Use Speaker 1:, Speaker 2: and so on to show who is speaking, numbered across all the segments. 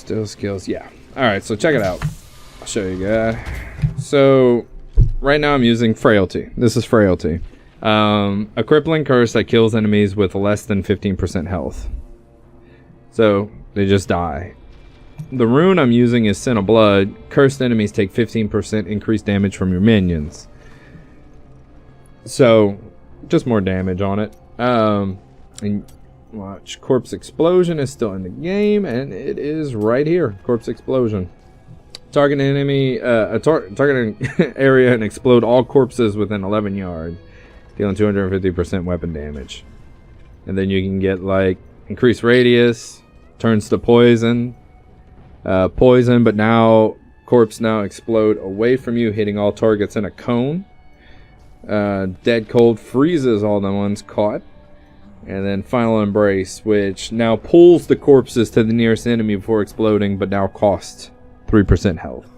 Speaker 1: Still skills, yeah. Alright, so check it out. I'll show you guys. So, right now I'm using Frailty. This is Frailty. A crippling curse that kills enemies with less than 15% health. So, they just die. The rune I'm using is Sin of Blood. Cursed enemies take 15% increased damage from your minions. So, just more damage on it. And watch, Corpse Explosion is still in the game, and it is right here. Corpse Explosion. Target enemy, target area and explode all corpses within 11 yards, dealing 250% weapon damage. And then you can get like increased radius, turns to poison, but now corpse now explode away from you, hitting all targets in a cone. Dead Cold freezes all the ones caught. And then Final Embrace, which now pulls the corpses to the nearest enemy before exploding, but now costs 3% health.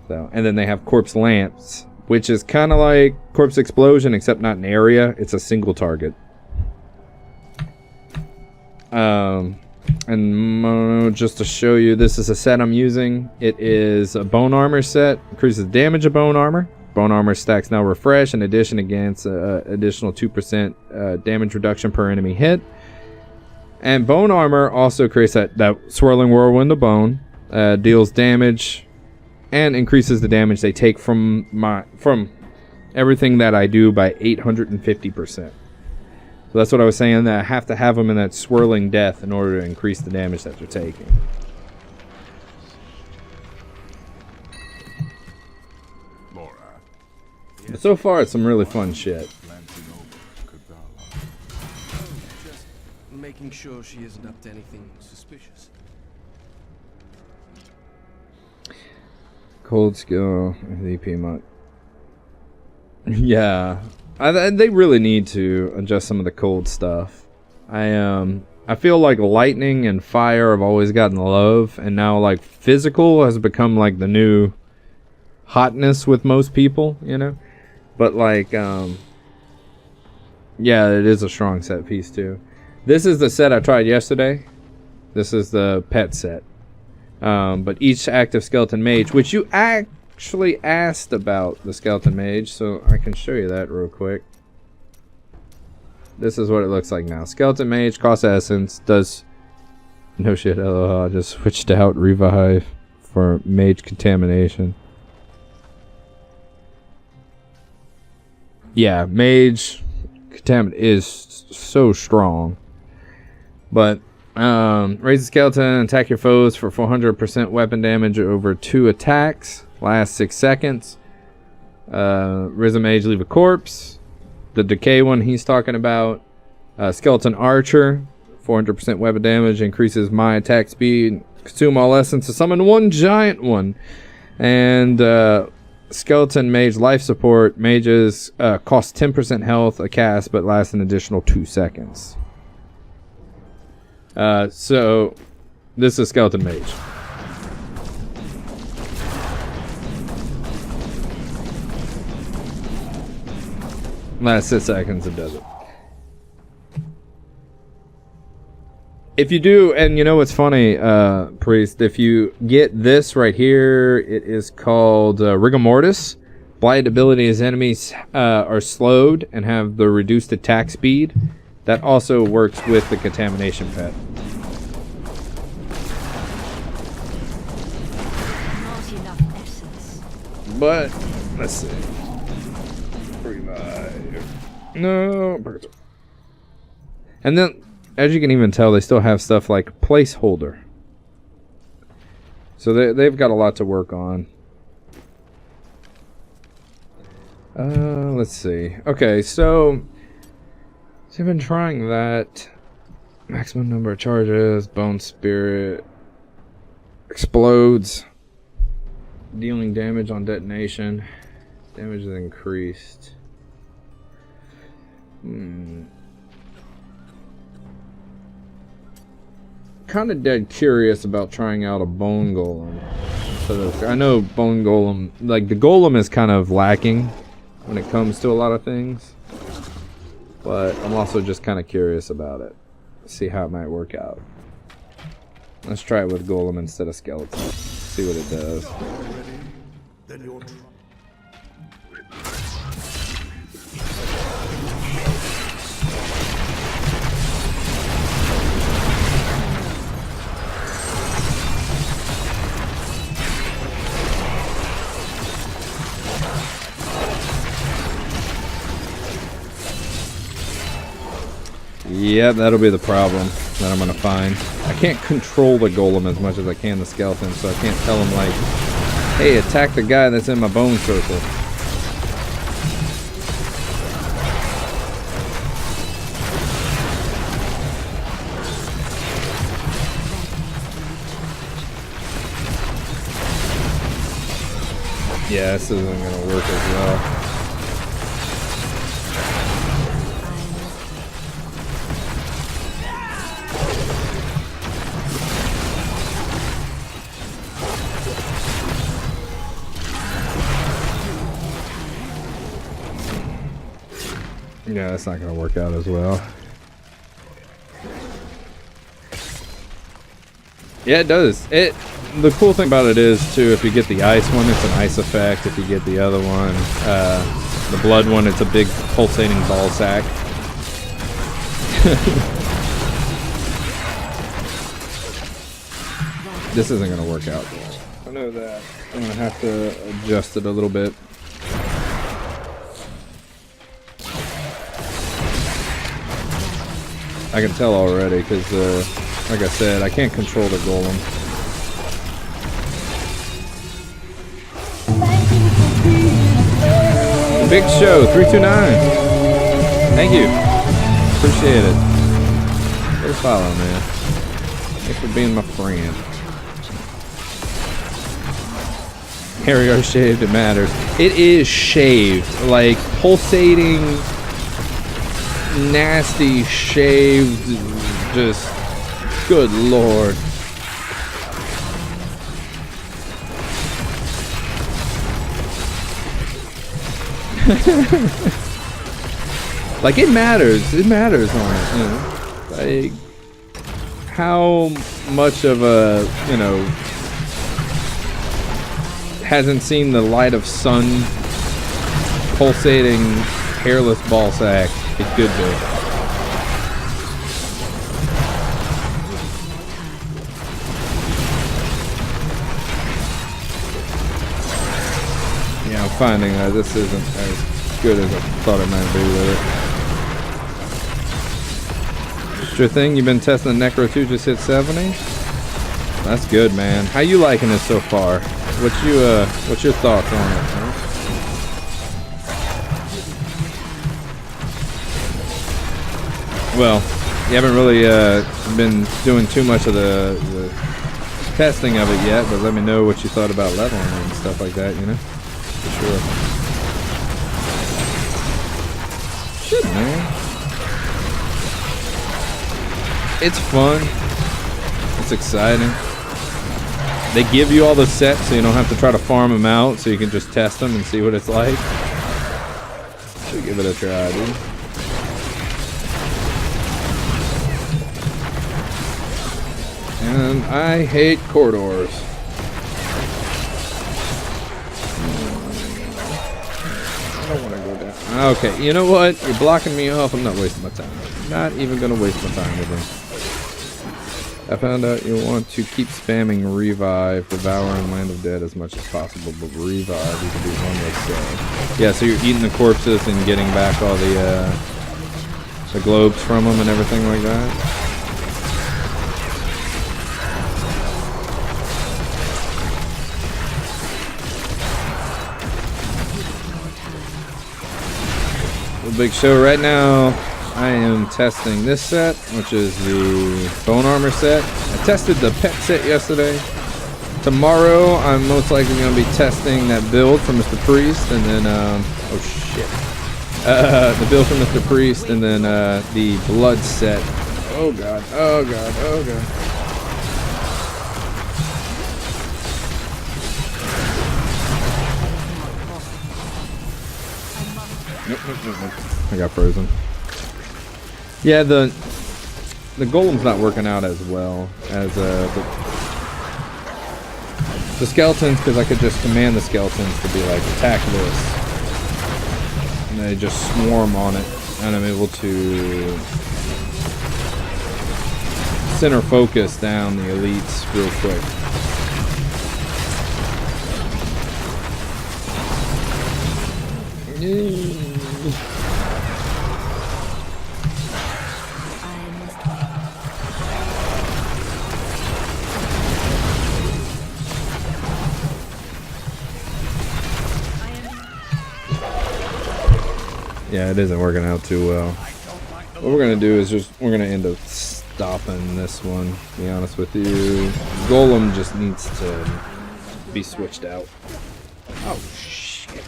Speaker 1: So, and then they have Corpse Lamps, which is kind of like Corpse Explosion, except not an area. It's a single target. And just to show you, this is a set I'm using. It is a Bone Armor set. Increases damage of Bone Armor. Bone Armor stacks now refresh. In addition, against additional 2% damage reduction per enemy hit. And Bone Armor also creates that swirling whirlwind of bone. Deals damage and increases the damage they take from everything that I do by 850%. So that's what I was saying, that I have to have them in that swirling death in order to increase the damage that they're taking. But so far, it's some really fun shit.
Speaker 2: Just making sure she isn't up to anything suspicious.
Speaker 1: Cold skill, VP mod. Yeah, they really need to adjust some of the cold stuff. I feel like lightning and fire have always gotten love, and now like physical has become like the new hotness with most people, you know. But like, yeah, it is a strong set piece too. This is the set I tried yesterday. This is the pet set. But each active skeleton mage, which you actually asked about the skeleton mage, so I can show you that real quick. This is what it looks like now. Skeleton mage costs essence, does no shit. LOL, I just switched out revive for mage contamination. Yeah, mage contaminant is so strong, but raise the skeleton, attack your foes for 400% weapon damage over 2 attacks, last 6 seconds. Risen mage, leave a corpse. The decay one he's talking about. Skeleton archer, 400% weapon damage, increases my attack speed. Consume all essence to summon one giant one. And skeleton mage life support. Mages cost 10% health a cast, but last an additional 2 seconds. So this is skeleton mage. Last 6 seconds it does it. If you do, and you know what's funny, Priest, if you get this right here, it is called Rigor Mortis. Blight ability as enemies are slowed and have the reduced attack speed. That also works with the contamination pet. But let's see. Revive. No. And then, as you can even tell, they still have stuff like placeholder. So they've got a lot to work on. Let's see. Okay, so I've been trying that. Maximum number of charges, bone spirit, explodes, dealing damage on detonation. Damage is increased. Kind of dead curious about trying out a bone golem. So I know bone golem, like the golem is kind of lacking when it comes to a lot of things, but I'm also just kind of curious about it. See how it might work out. Let's try it with golem instead of skeleton. See what it does.
Speaker 3: Then you're
Speaker 1: Yeah, that'll be the problem that I'm gonna find. I can't control the golem as much as I can the skeleton, so I can't tell him like, hey, attack the guy that's in my bone circle. Yeah, this isn't gonna work as well. Yeah, that's not gonna work out as well. Yeah, it does. The cool thing about it is too, if you get the ice one, it's an ice effect. If you get the other one, the blood one, it's a big pulsating ball sack. This isn't gonna work out. I know that. I'm gonna have to adjust it a little bit. I can tell already because, like I said, I can't control the golem. Big Show 329. Thank you. Appreciate it. Go follow, man. Thanks for being my friend. Hairy or shaved, it matters. It is shaved, like pulsating, nasty, shaved, just good lord. Like it matters on it, you know? Like how much of a, you know, hasn't seen the light of sun, pulsating hairless ball sack. It could be. Yeah, I'm finding that this isn't as good as I thought it might be with it. Sure thing, you've been testing the Necro 2, just hit 70? That's good, man. How you liking it so far? What's your thoughts on it, huh? Well, you haven't really been doing too much of the testing of it yet, but let me know what you thought about leveling and stuff like that, you know? For sure. Shit, man. It's fun. It's exciting. They give you all the sets so you don't have to try to farm them out, so you can just test them and see what it's like. Should give it a try, dude. And I hate corridors. I don't want to go down. Okay, you know what? You're blocking me off. I'm not wasting my time. Not even going to waste my time with him. I found out you want to keep spamming revive, devour, and land of dead as much as possible, but revive you can do one with yeah, so you're eating the corpses and getting back all the globes from them and everything like that. The big show right now. I am testing this set, which is the bone armor set. I tested the pet set yesterday. Tomorrow, I'm most likely going to be testing that build from Mr. Priest, and then, oh shit. The build from Mr. Priest, and then the blood set. Oh god, oh god, oh god. Nope. I got frozen. Yeah, the golem's not working out as well as the skeletons, because I could just command the skeletons to be like, attack this, and they just swarm on it, and I'm able to center focus down the elites real quick. Yeah, it isn't working out too well. What we're gonna do is we're gonna end up stopping this one, to be honest with you. Golem just needs to be switched out. Oh shit.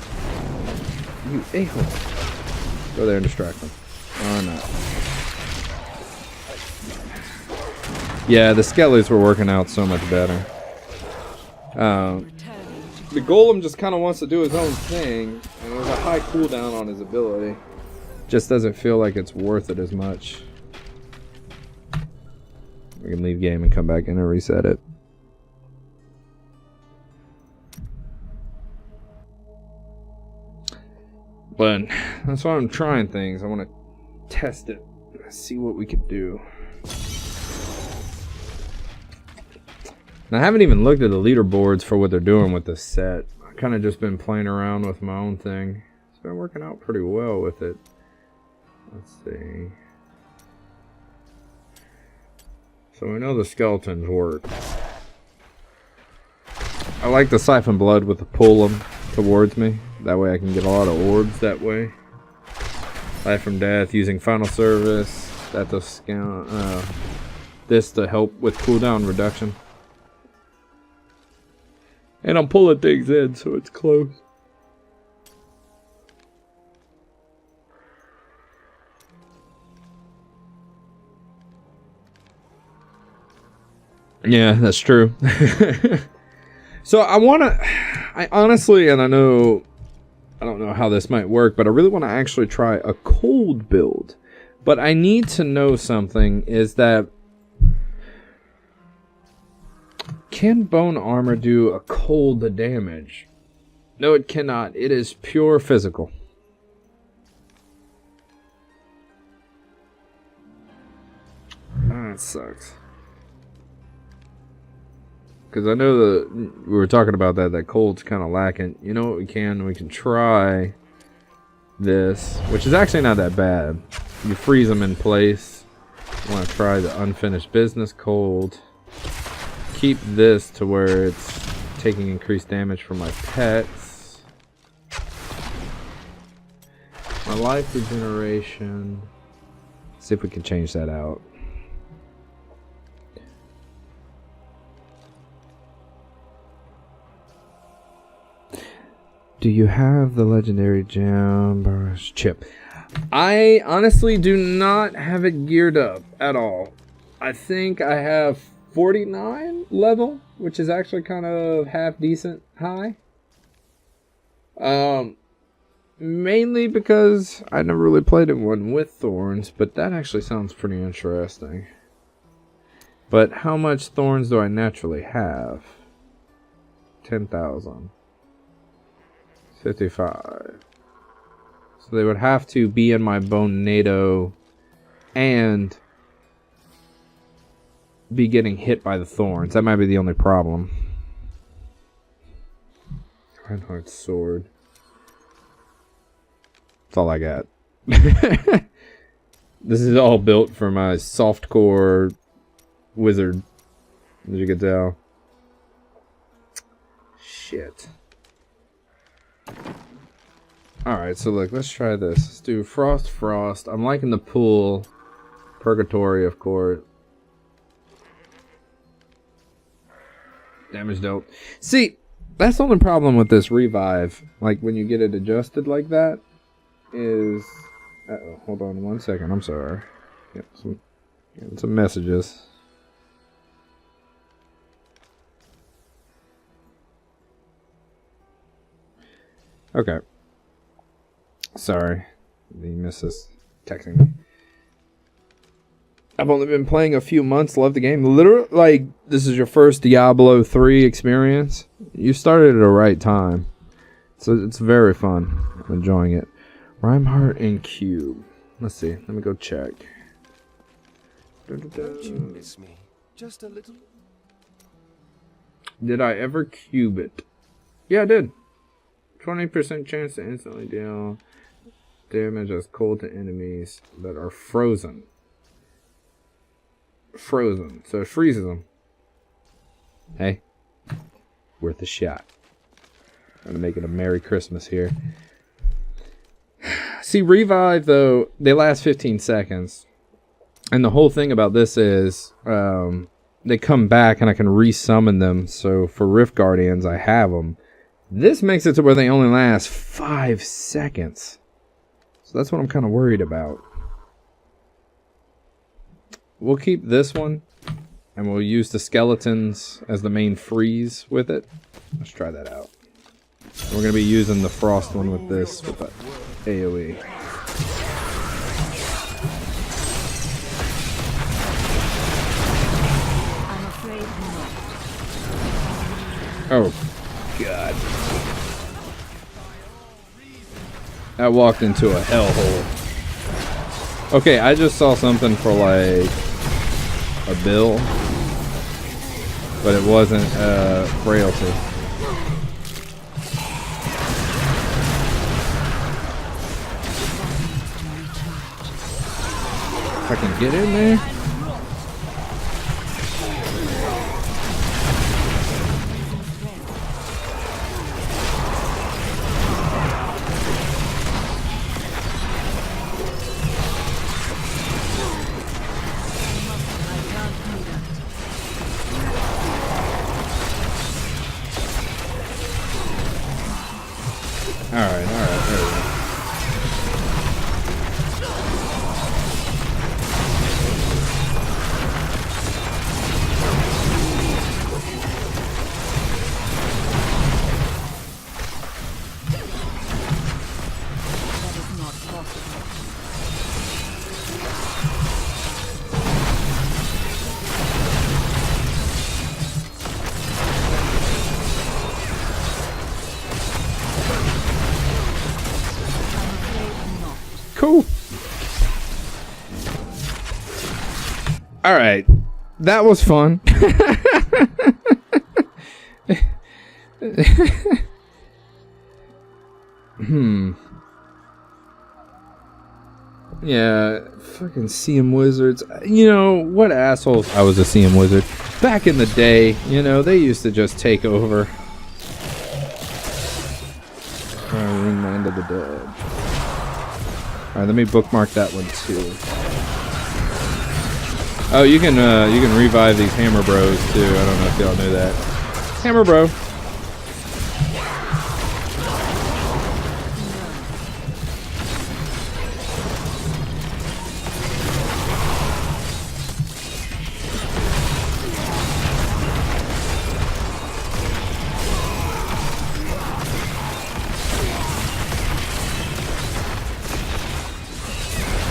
Speaker 1: You a-hole. Go there and distract them. Or not. Yeah, the skellies were working out so much better. The golem just kind of wants to do his own thing, and there's a high cooldown on his ability. Just doesn't feel like it's worth it as much. We can leave game and come back in and reset it. But that's why I'm trying things. I want to test it, see what we can do. And I haven't even looked at the leaderboards for what they're doing with this set. I've kind of just been playing around with my own thing. It's been working out pretty well with it. Let's see. So we know the skeletons work. I like the siphon blood with the pull them towards me. That way I can get a lot of orbs that way. Life from death using final service. That to scout. This to help with cooldown reduction. And I'm pulling things in so it's close. Yeah, that's true. So I honestly, and I don't know how this might work, but I really want to actually try a cold build. But I need to know something, is that can bone armor do a cold damage? No, it cannot. It is pure physical. That sucks. Because I know that we were talking about that cold's kind of lacking. You know what we can? We can try this, which is actually not that bad. You freeze them in place. I want to try the unfinished business cold. Keep this to where it's taking increased damage from my pets. My life regeneration. See if we can change that out. Do you have the legendary gem chip? I honestly do not have it geared up at all. I think I have 49 level, which is actually kind of half decent high. Mainly because I never really played in one with thorns, but that actually sounds pretty interesting. But how much thorns do I naturally have? 10,000. 55. So they would have to be in my Bonado and be getting hit by the thorns. That might be the only problem. Reinhardt sword. That's all I got. This is all built for my softcore wizard, as you can tell. Shit. Alright, so look, let's try this. Let's do Frost. I'm liking the pool. Purgatory, of course. Damage dealt. See, that's the only problem with this revive. Like, when you get it adjusted like that, is... Uh-oh, hold on 1 second, I'm sorry. Getting some messages. Okay. Sorry. The missus texting me. I've only been playing a few months. Love the game. Literally, like, this is your first Diablo 3 experience. You started at the right time. So it's very fun. I'm enjoying it. Reinhardt and Cube. Let's see. Let me go check.
Speaker 2: Don't you miss me? Just a little?
Speaker 1: Did I ever cube it? Yeah, I did. 20% chance to instantly deal damage as cold to enemies that are frozen. Frozen. So it freezes them. Hey. Worth a shot. I'm gonna make it a Merry Christmas here. See, revive, though, they last 15 seconds. And the whole thing about this is they come back and I can resummon them. So for Rift Guardians, I have them. This makes it to where they only last 5 seconds. So that's what I'm kind of worried about. We'll keep this one. And we'll use the skeletons as the main freeze with it. Let's try that out. And we're going to be using the frost one with this, with the AoE. Oh, God. I walked into a hellhole. Okay, I just saw something for like a bill, but it wasn't frailty. If I can get in there. Alright, there we go. Cool. All right, that was fun. Yeah, fucking CM Wizards. You know, what assholes. I was a CM Wizard. Back in the day, you know, they used to just take over. Ringmind of the Dead. Alright, let me bookmark that one too. Oh, you can revive these Hammer Bros too. I don't know if y'all knew that. Hammer Bro.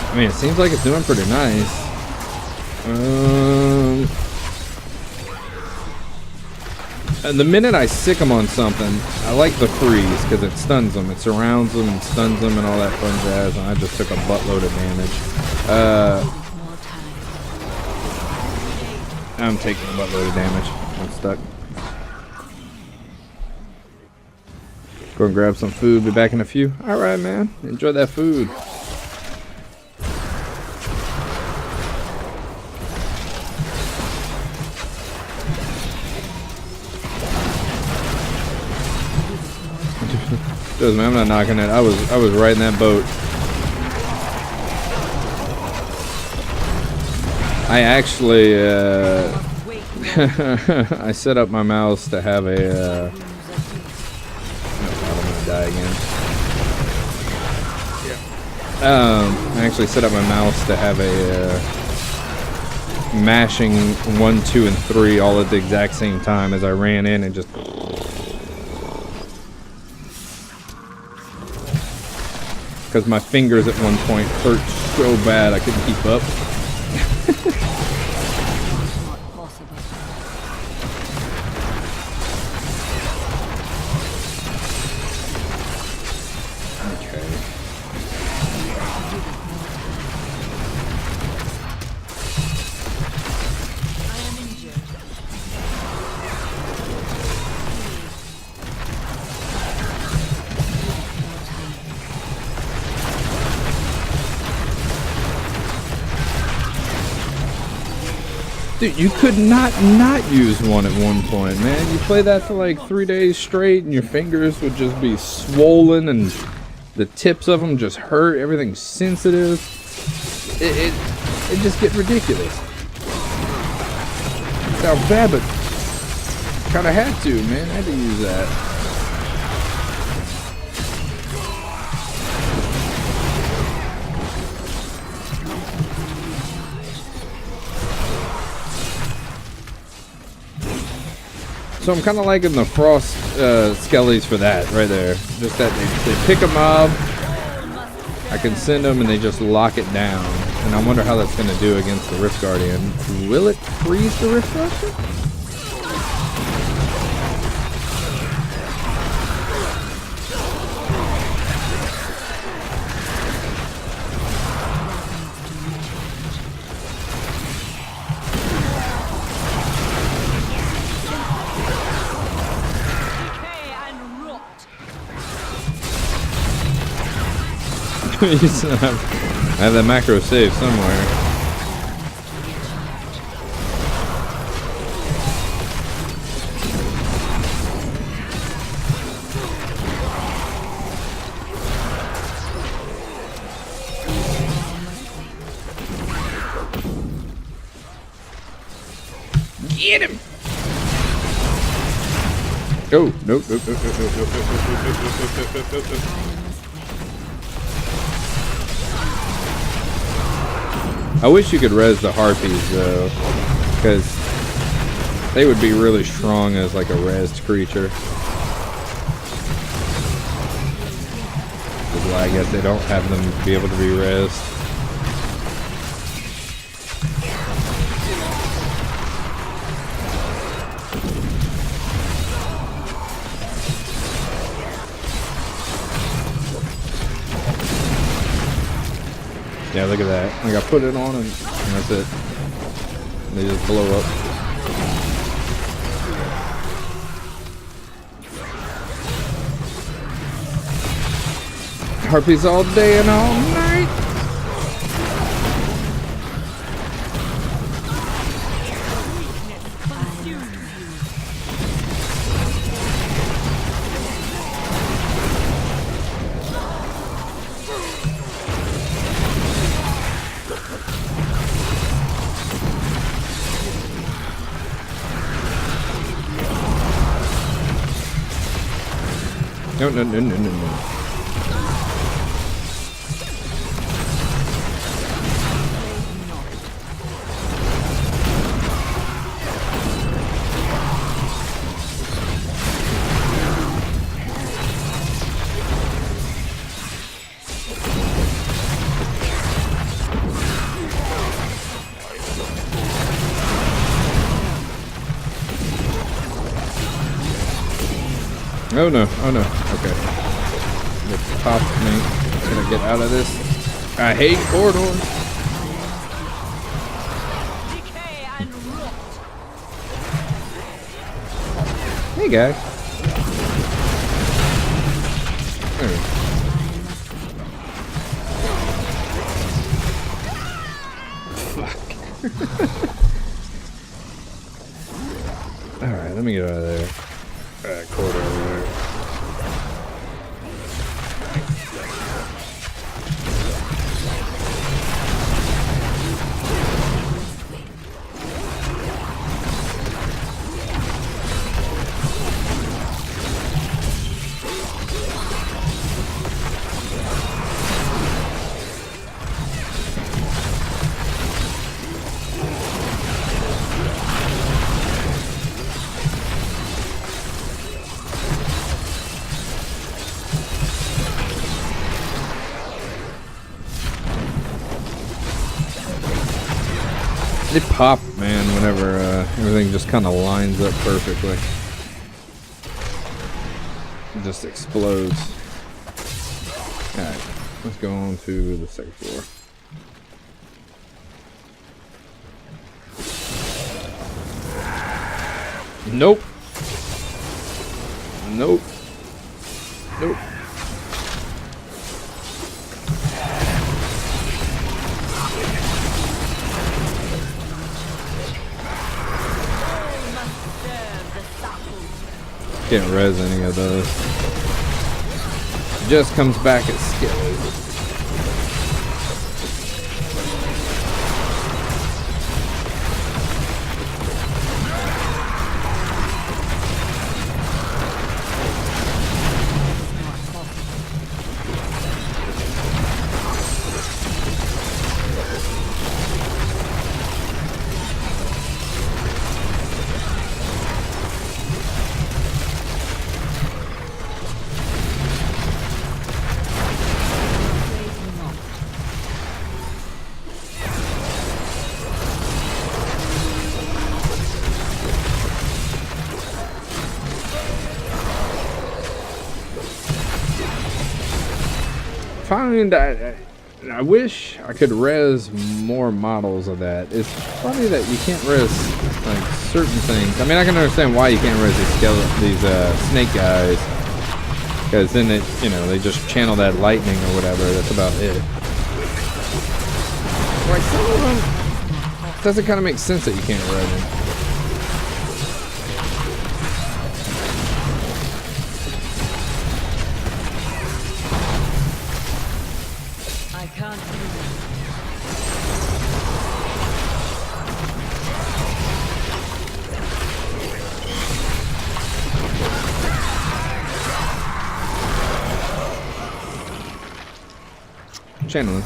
Speaker 1: I mean, it seems like it's doing pretty nice. And the minute I sick them on something, I like the freeze because it stuns them. It surrounds them and stuns them and all that fun jazz. And I just took a buttload of damage. I'm taking a buttload of damage. I'm stuck. Go and grab some food. Be back in a few. All right, man. Enjoy that food. Man, I'm not knocking it. I was right in that boat. I actually I set up my mouse to have a I'm gonna die again. I actually set up my mouse to have a mashing 1, 2, and 3 all at the exact same time as I ran in and just. Because my fingers at one point hurt so bad I couldn't keep up. Dude, you could not use one at one point, man. You play that for like 3 days straight and your fingers would just be swollen and the tips of them just hurt. Everything's sensitive. It just get ridiculous. Sounds bad, but kind of had to, man. I had to use that. So I'm kind of liking the frost skellies for that right there. Just that they pick a mob, I can send them and they just lock it down. And I wonder how that's going to do against the Rift Guardian. Will it freeze the Rift Guardian? I have the macro saved somewhere. Get him! Oh, nope, nope, nope, nope, nope, nope, nope, nope, nope, nope, nope. I wish you could res the harpies though, because they would be really strong as like a resed creature. Well, I guess they don't have them be able to be resed. Yeah, look at that. Like I put it on and that's it. They just blow up. Harpies all day and all night. No, no, no, no, no, no. Oh no, oh no, okay. Let's pop me. Gonna get out of this. I hate corridors. Hey guy. Fuck. Alright, let me get out of there. Corridor over there. They pop, man, whenever everything just kind of lines up perfectly. It just explodes. Alright, let's go on to the second floor. Nope. Nope. Nope. Can't res any of those. Just comes back at skill. I wish I could res more models of that. It's funny that you can't res like certain things. I mean, I can understand why you can't res these snake guys, because then they just channel that lightning or whatever. That's about it. Like some of them, it doesn't kind of make sense that you can't res them. Channeling.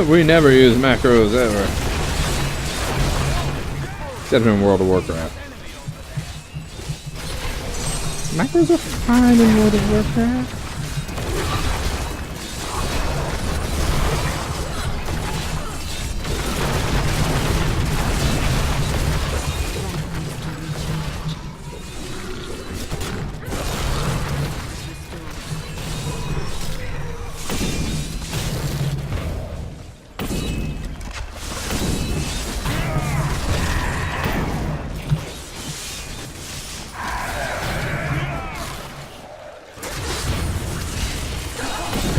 Speaker 1: We never use macros ever. Except in World of Warcraft. Macros are fine in World of Warcraft.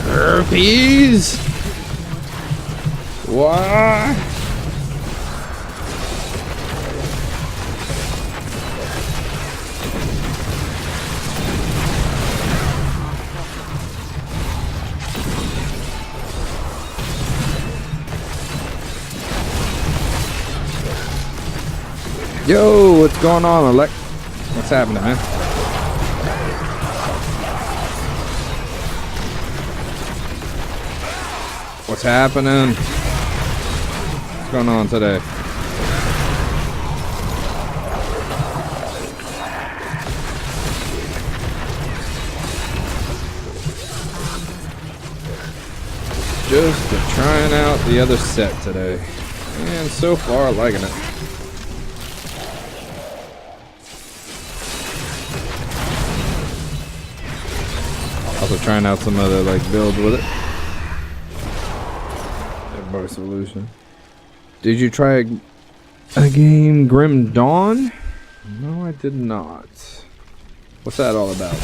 Speaker 1: Herpes? What? Yo, what's going on, Alec? What's happening, man? What's happening? What's going on today? Just trying out the other set today. And so far, liking it. Also trying out some other builds with it. Bar solution. Did you try a game Grim Dawn? No, I did not. What's that all about?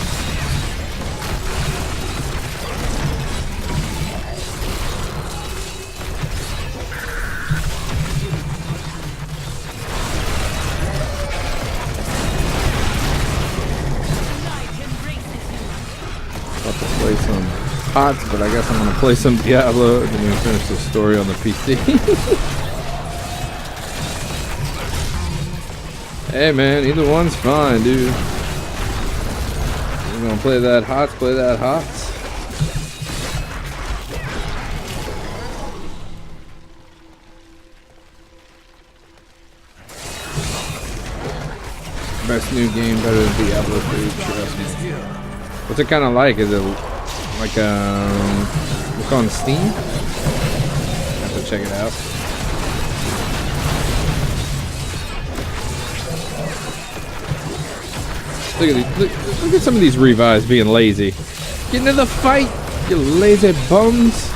Speaker 1: About to play some HOTS, but I guess I'm gonna play some Diablo and then finish the story on the PC. Hey man, either one's fine, dude. We're gonna play that HOTS, play that HOTS. Best new game, better than Diablo 3, trust me. What's it kind of like? Is it like look on Steam? Have to check it out. Look at these. Look at some of these revives being lazy. Get into the fight, you lazy bums.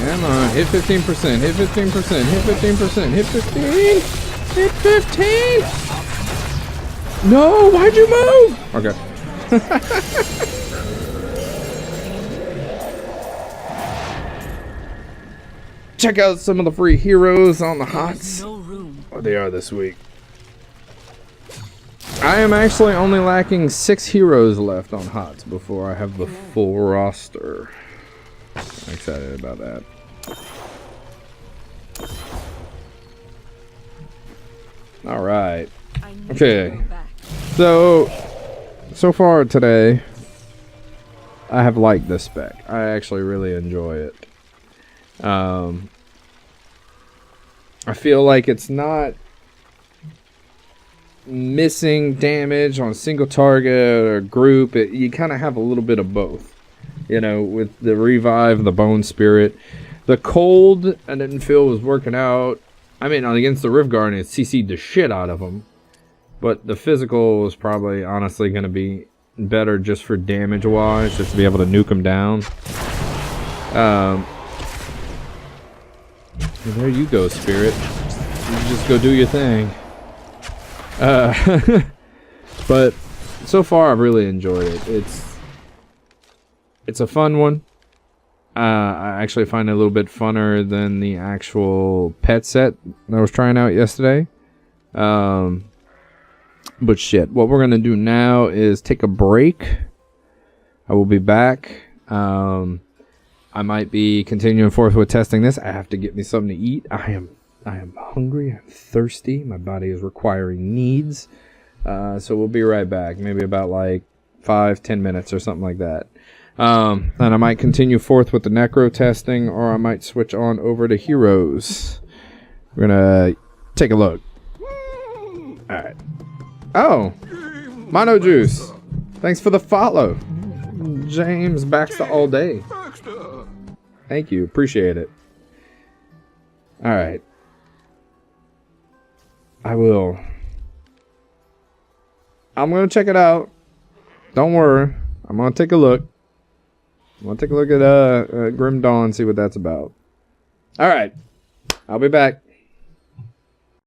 Speaker 1: Come on, hit 15%, hit 15%, hit 15%, hit 15, hit 15. No, why'd you move? Okay. Check out some of the free heroes on the HOTS. Oh, they are this week. I am actually only lacking 6 heroes left on HOTS before I have the full roster. I'm excited about that. All right. Okay. So far today, I have liked this spec. I actually really enjoy it. I feel like it's not missing damage on a single target or group. You kind of have a little bit of both. You know, with the revive, the bone spirit. The cold, I didn't feel was working out. I mean, against the Rift Guard, it CC'd the shit out of them. But the physical was probably, honestly, going to be better just for damage-wise, just to be able to nuke them down. There you go, Spirit. You just go do your thing. But so far, I've really enjoyed it. It's a fun one. I actually find it a little bit funner than the actual pet set that I was trying out yesterday. But shit, what we're going to do now is take a break. I will be back. I might be continuing forth with testing this. I have to get me something to eat. I am hungry. I'm thirsty. My body is requiring needs. So we'll be right back. Maybe about like 5-10 minutes or something like that. And I might continue forth with the Necro testing, or I might switch on over to Heroes. We're gonna take a look. Alright. Oh! Mono Juice! Thanks for the follow. James Baxter all day. Thank you. Appreciate it. Alright. I'm gonna check it out. Don't worry. I'm gonna take a look. I'm gonna take a look at Grim Dawn, see what that's about. Alright. I'll be back.